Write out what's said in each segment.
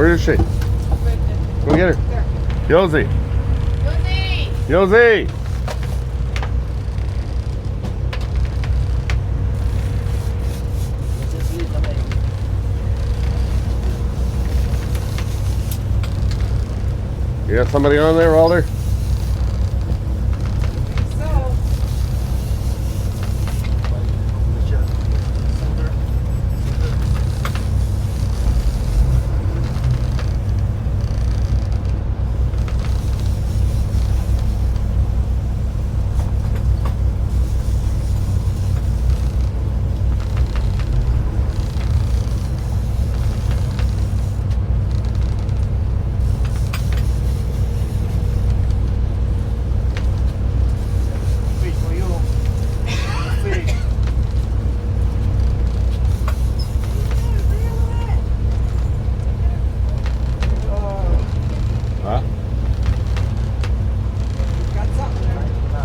Where is she? Go get her. Yosie. Yosie. You got somebody on there, Walter?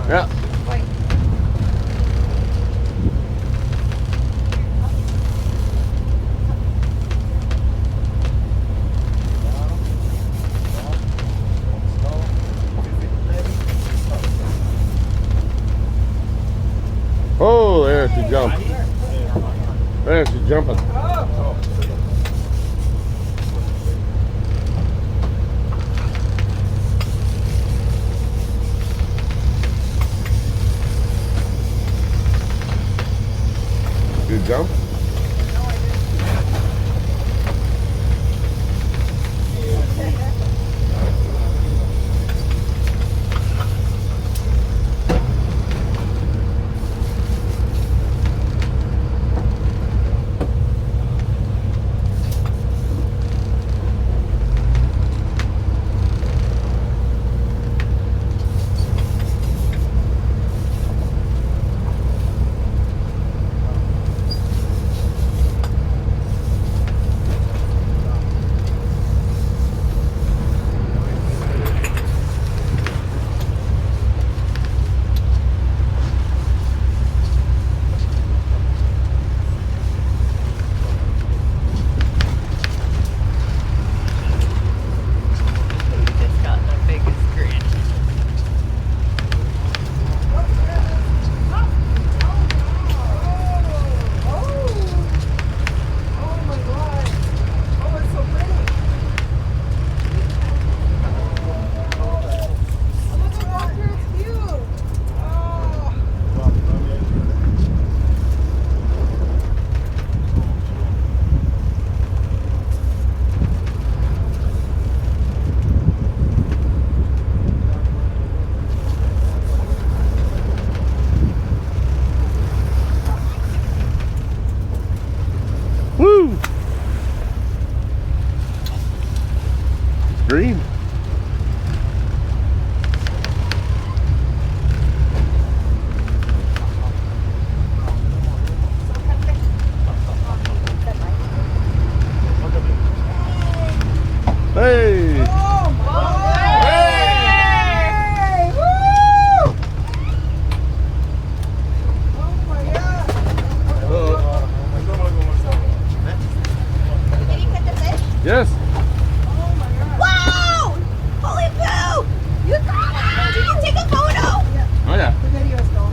Yeah. Oh, there she jumped. There she's jumping. Good jump. Woo! It's green. Hey! Yes. Oh my God. Wow! Holy poo! You got it! Did you take a photo? Yeah. Oh yeah. The video's going.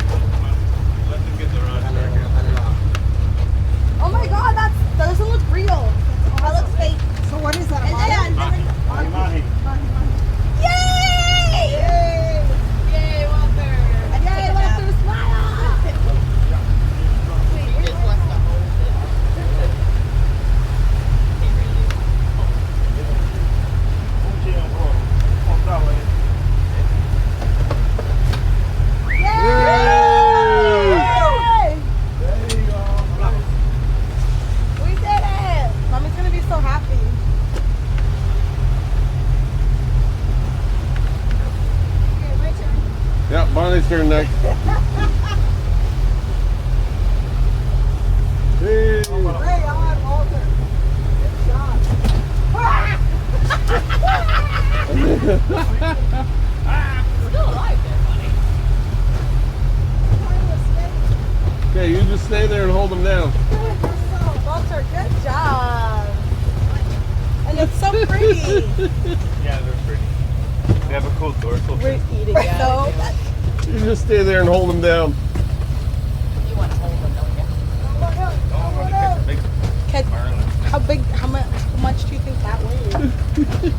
Let them get the run. Oh my God, that doesn't look real. That looks fake. So what is that? And then, Mahi. yay! Yay! Yay, Walter! Yay, Walter, smile! Wait, where's Walter? Yay! We did it! Mommy's gonna be so happy. Okay, my turn. Yeah, Bonnie's turn next. Hey. Hey, on, Walter. Good job. Still alive there, buddy. Okay, you just stay there and hold them down. Walter, good job. And That's so pretty. Yeah, they're pretty. They have a cool dorsal We're fin. eating it. So You just stay there and hold him down. you want to hold them, don't you? Oh, I'm gonna catch a big Catch- marlin. How much do you think that weighs?